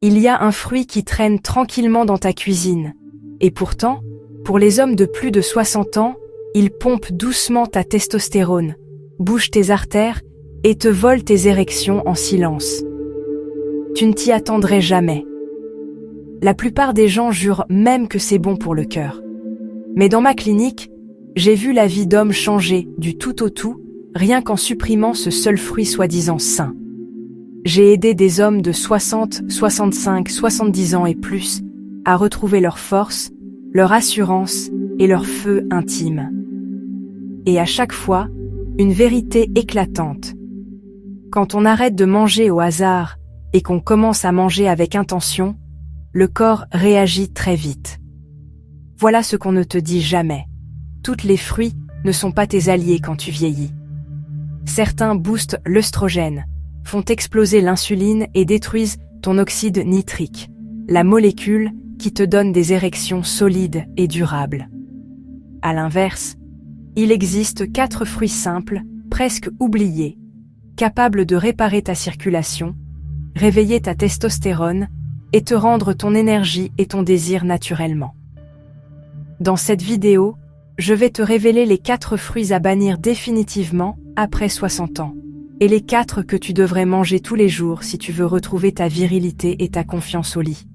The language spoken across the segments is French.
Il y a un fruit qui traîne tranquillement dans ta cuisine. Et pourtant, pour les hommes de plus de 60 ans, il pompe doucement ta testostérone, bouge tes artères et te vole tes érections en silence. Tu ne t'y attendrais jamais. La plupart des gens jurent même que c'est bon pour le cœur. Mais dans ma clinique, j'ai vu la vie d'hommes changer du tout au tout, rien qu'en supprimant ce seul fruit soi-disant sain. J'ai aidé des hommes de 60, 65, 70 ans et plus à retrouver leur force, leur assurance et leur feu intime. Et à chaque fois, une vérité éclatante. Quand on arrête de manger au hasard et qu'on commence à manger avec intention, le corps réagit très vite. Voilà ce qu'on ne te dit jamais. Toutes les fruits ne sont pas tes alliés quand tu vieillis. Certains boostent l'œstrogène, font exploser l'insuline et détruisent ton oxyde nitrique, la molécule qui te donne des érections solides et durables. À l'inverse, il existe 4 fruits simples, presque oubliés, capables de réparer ta circulation, réveiller ta testostérone et te rendre ton énergie et ton désir naturellement. Dans cette vidéo, je vais te révéler les 4 fruits à bannir définitivement après 60 ans, et les 4 que tu devrais manger tous les jours si tu veux retrouver ta virilité et ta confiance au lit.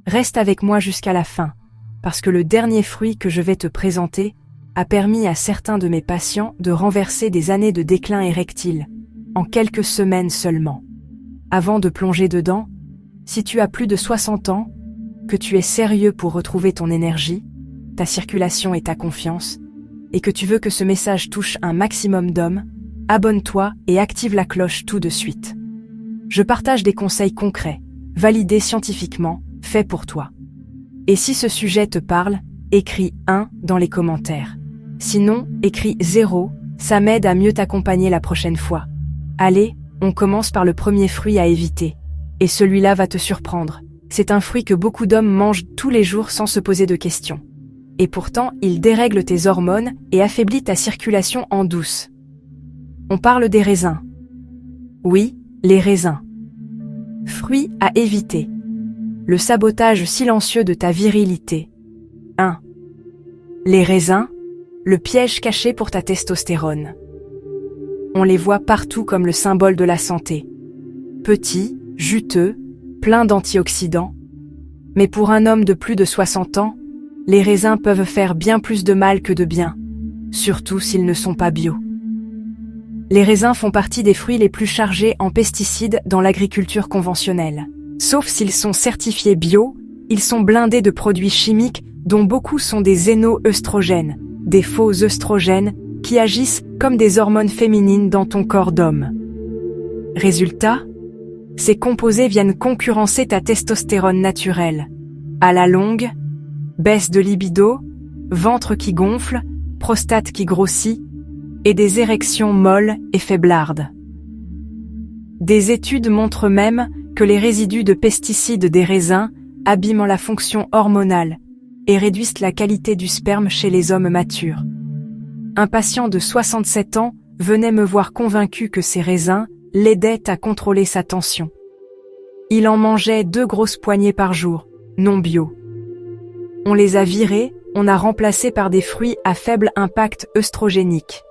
Reste avec moi jusqu'à la fin, parce que le dernier fruit que je vais te présenter a permis à certains de mes patients de renverser des années de déclin érectile, en quelques semaines seulement. Avant de plonger dedans, si tu as plus de 60 ans, que tu es sérieux pour retrouver ton énergie, ta circulation et ta confiance, et que tu veux que ce message touche un maximum d'hommes, abonne-toi et active la cloche tout de suite. Je partage des conseils concrets, validés scientifiquement, faits pour toi. Et si ce sujet te parle, écris 1 dans les commentaires. Sinon, écris 0, ça m'aide à mieux t'accompagner la prochaine fois. Allez, on commence par le premier fruit à éviter. Et celui-là va te surprendre. C'est un fruit que beaucoup d'hommes mangent tous les jours sans se poser de questions. Et pourtant, il dérègle tes hormones et affaiblit ta circulation en douce. On parle des raisins. Oui, les raisins. Fruits à éviter. Le sabotage silencieux de ta virilité. 1. Les raisins, le piège caché pour ta testostérone. On les voit partout comme le symbole de la santé. Petits, juteux, pleins d'antioxydants. Mais pour un homme de plus de 60 ans, les raisins peuvent faire bien plus de mal que de bien, surtout s'ils ne sont pas bio. Les raisins font partie des fruits les plus chargés en pesticides dans l'agriculture conventionnelle. Sauf s'ils sont certifiés bio, ils sont blindés de produits chimiques dont beaucoup sont des xénoœstrogènes, des faux œstrogènes qui agissent comme des hormones féminines dans ton corps d'homme. Résultat, ces composés viennent concurrencer ta testostérone naturelle. À la longue, baisse de libido, ventre qui gonfle, prostate qui grossit, et des érections molles et faiblardes. Des études montrent même que les résidus de pesticides des raisins abîment la fonction hormonale et réduisent la qualité du sperme chez les hommes matures. Un patient de 67 ans venait me voir convaincu que ces raisins l'aidaient à contrôler sa tension. Il en mangeait 2 grosses poignées par jour, non bio. On les a virés, on a remplacé par des fruits à faible impact œstrogénique.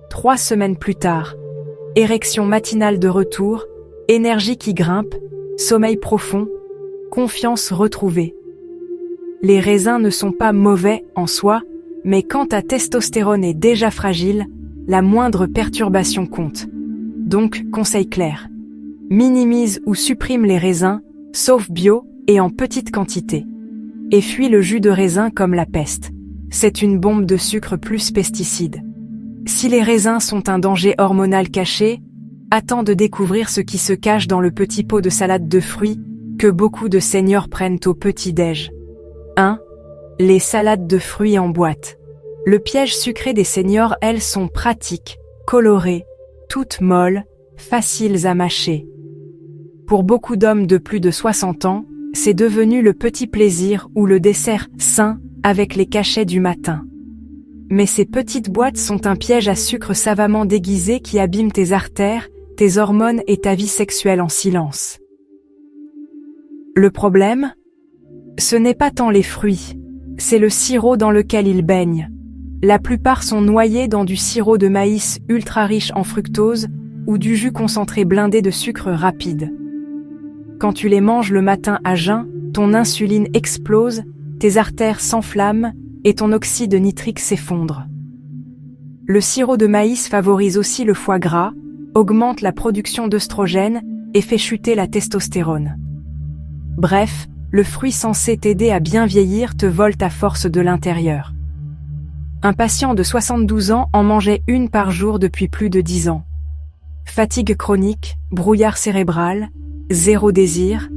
3 semaines plus tard, érection matinale de retour, énergie qui grimpe, sommeil profond, confiance retrouvée. Les raisins ne sont pas mauvais en soi, mais quand ta testostérone est déjà fragile, la moindre perturbation compte. Donc, conseil clair. Minimise ou supprime les raisins, sauf bio et en petite quantité. Et fuis le jus de raisin comme la peste. C'est une bombe de sucre plus pesticides. Si les raisins sont un danger hormonal caché, attends de découvrir ce qui se cache dans le petit pot de salade de fruits que beaucoup de seniors prennent au petit-déj. 1. Les salades de fruits en boîte. Le piège sucré des seniors, elles, sont pratiques, colorées, toutes molles, faciles à mâcher. Pour beaucoup d'hommes de plus de 60 ans, c'est devenu le petit plaisir ou le dessert sain avec les cachets du matin. Mais ces petites boîtes sont un piège à sucre savamment déguisé qui abîme tes artères, tes hormones et ta vie sexuelle en silence. Le problème? Ce n'est pas tant les fruits, c'est le sirop dans lequel ils baignent. La plupart sont noyés dans du sirop de maïs ultra riche en fructose ou du jus concentré blindé de sucre rapide. Quand tu les manges le matin à jeun, ton insuline explose, tes artères s'enflamment et ton oxyde nitrique s'effondre. Le sirop de maïs favorise aussi le foie gras, augmente la production d'œstrogène et fait chuter la testostérone. Bref, le fruit censé t'aider à bien vieillir te vole ta force de l'intérieur. Un patient de 72 ans en mangeait une par jour depuis plus de 10 ans. Fatigue chronique, brouillard cérébral, zéro désir.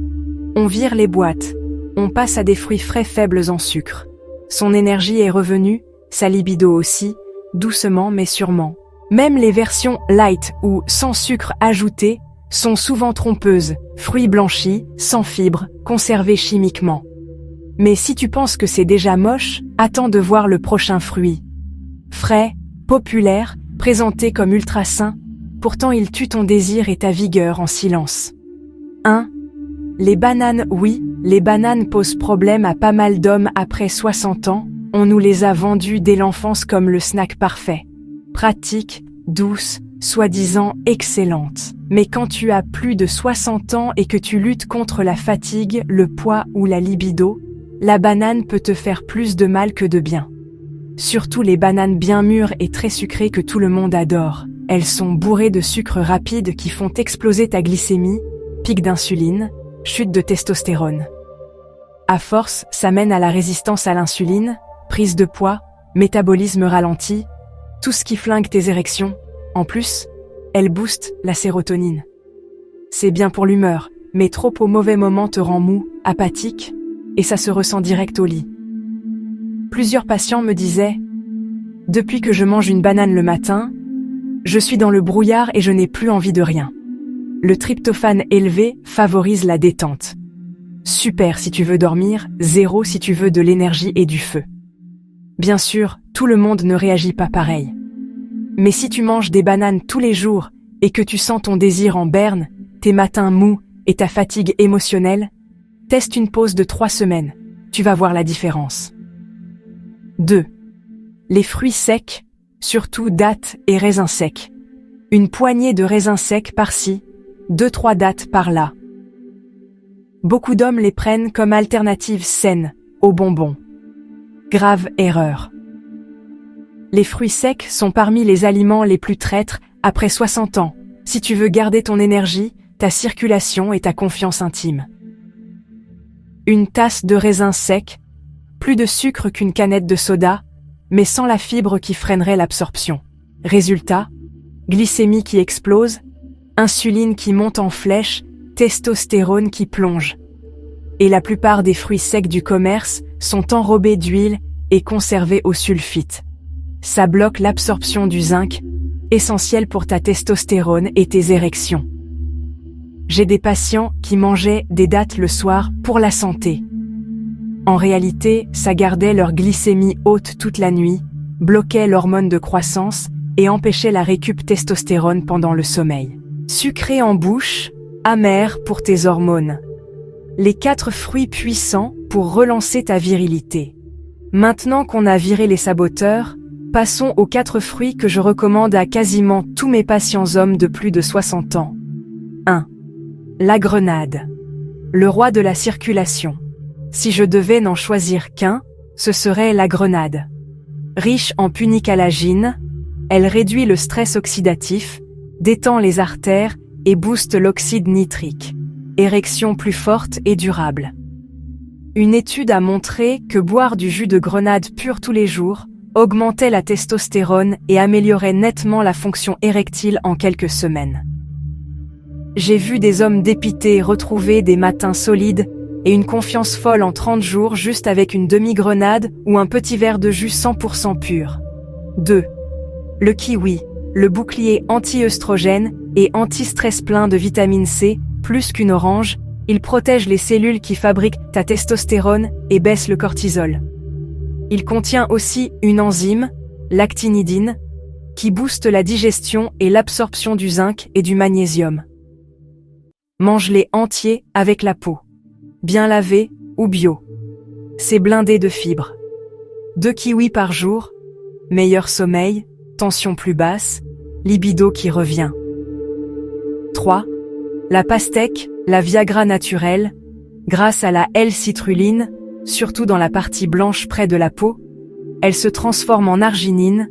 On vire les boîtes, on passe à des fruits frais faibles en sucre. Son énergie est revenue, sa libido aussi, doucement mais sûrement. Même les versions light ou sans sucre ajouté sont souvent trompeuses, fruits blanchis, sans fibres, conservés chimiquement. Mais si tu penses que c'est déjà moche, attends de voir le prochain fruit. Frais, populaire, présenté comme ultra sain, pourtant il tue ton désir et ta vigueur en silence. 1. Les bananes, oui, les bananes posent problème à pas mal d'hommes après 60 ans, on nous les a vendues dès l'enfance comme le snack parfait. Pratique, douce, soi-disant excellente. Mais quand tu as plus de 60 ans et que tu luttes contre la fatigue, le poids ou la libido, la banane peut te faire plus de mal que de bien. Surtout les bananes bien mûres et très sucrées que tout le monde adore. Elles sont bourrées de sucre rapide qui font exploser ta glycémie, pic d'insuline, chute de testostérone. À force, ça mène à la résistance à l'insuline, prise de poids, métabolisme ralenti, tout ce qui flingue tes érections. En plus, elle booste la sérotonine. C'est bien pour l'humeur, mais trop au mauvais moment te rend mou, apathique, et ça se ressent direct au lit. Plusieurs patients me disaient « Depuis que je mange une banane le matin, je suis dans le brouillard et je n'ai plus envie de rien. Le tryptophane élevé favorise la détente. Super si tu veux dormir, zéro si tu veux de l'énergie et du feu. » Bien sûr, tout le monde ne réagit pas pareil. Mais si tu manges des bananes tous les jours et que tu sens ton désir en berne, tes matins mous et ta fatigue émotionnelle, teste une pause de 3 semaines, tu vas voir la différence. 2. Les fruits secs, surtout dattes et raisins secs. Une poignée de raisins secs par-ci, 2-3 dattes par-là. Beaucoup d'hommes les prennent comme alternative saine aux bonbons. Grave erreur. Les fruits secs sont parmi les aliments les plus traîtres après 60 ans, si tu veux garder ton énergie, ta circulation et ta confiance intime. Une tasse de raisins secs, plus de sucre qu'une canette de soda, mais sans la fibre qui freinerait l'absorption. Résultat, glycémie qui explose, insuline qui monte en flèche, testostérone qui plonge. Et la plupart des fruits secs du commerce sont enrobés d'huile et conservés au sulfite. Ça bloque l'absorption du zinc, essentiel pour ta testostérone et tes érections. J'ai des patients qui mangeaient des dattes le soir pour la santé. En réalité, ça gardait leur glycémie haute toute la nuit, bloquait l'hormone de croissance et empêchait la récup testostérone pendant le sommeil. Sucré en bouche, amer pour tes hormones. Les 4 fruits puissants pour relancer ta virilité. Maintenant qu'on a viré les saboteurs, passons aux 4 fruits que je recommande à quasiment tous mes patients hommes de plus de 60 ans. 1. La grenade. Le roi de la circulation. Si je devais n'en choisir qu'un, ce serait la grenade. Riche en punicalagine, elle réduit le stress oxydatif, détend les artères et booste l'oxyde nitrique. Érection plus forte et durable. Une étude a montré que boire du jus de grenade pur tous les jours augmentait la testostérone et améliorait nettement la fonction érectile en quelques semaines. J'ai vu des hommes dépités retrouver des matins solides et une confiance folle en 30 jours juste avec une demi-grenade ou un petit verre de jus 100% pur. 2. Le kiwi, le bouclier anti-œstrogène et anti-stress plein de vitamine C, plus qu'une orange, il protège les cellules qui fabriquent ta testostérone et baisse le cortisol. Il contient aussi une enzyme, l'actinidine, qui booste la digestion et l'absorption du zinc et du magnésium. Mange-les entiers avec la peau. bien lavé ou bio. C'est blindé de fibres. 2 kiwis par jour, meilleur sommeil, tension plus basse, libido qui revient. 3. La pastèque, la Viagra naturelle, grâce à la L-citrulline, surtout dans la partie blanche près de la peau, elle se transforme en arginine,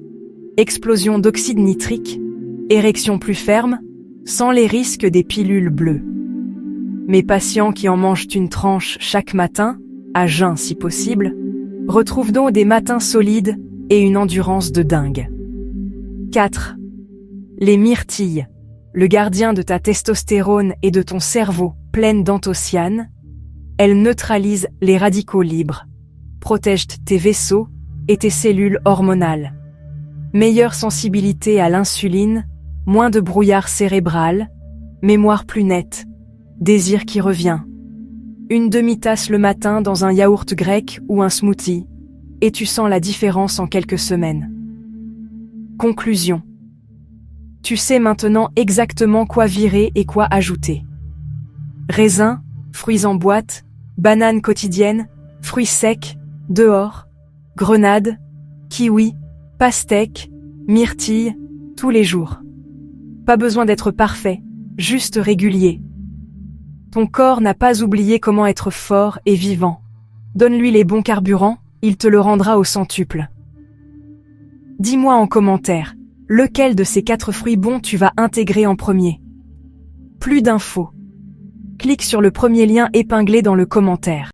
explosion d'oxyde nitrique, érection plus ferme, sans les risques des pilules bleues. Mes patients qui en mangent une tranche chaque matin, à jeun si possible, retrouvent donc des matins solides et une endurance de dingue. 4. Les myrtilles, le gardien de ta testostérone et de ton cerveau pleine d'anthocyanes, elles neutralisent les radicaux libres, protègent tes vaisseaux et tes cellules hormonales. Meilleure sensibilité à l'insuline, moins de brouillard cérébral, mémoire plus nette, désir qui revient. Une demi-tasse le matin dans un yaourt grec ou un smoothie, et tu sens la différence en quelques semaines. Conclusion. Tu sais maintenant exactement quoi virer et quoi ajouter. Raisins, fruits en boîte, bananes quotidiennes, fruits secs, dehors, grenades, kiwis, pastèques, myrtilles, tous les jours. Pas besoin d'être parfait, juste régulier. Ton corps n'a pas oublié comment être fort et vivant. Donne-lui les bons carburants, il te le rendra au centuple. Dis-moi en commentaire, lequel de ces 4 fruits bons tu vas intégrer en premier. Plus d'infos. Clique sur le premier lien épinglé dans le commentaire.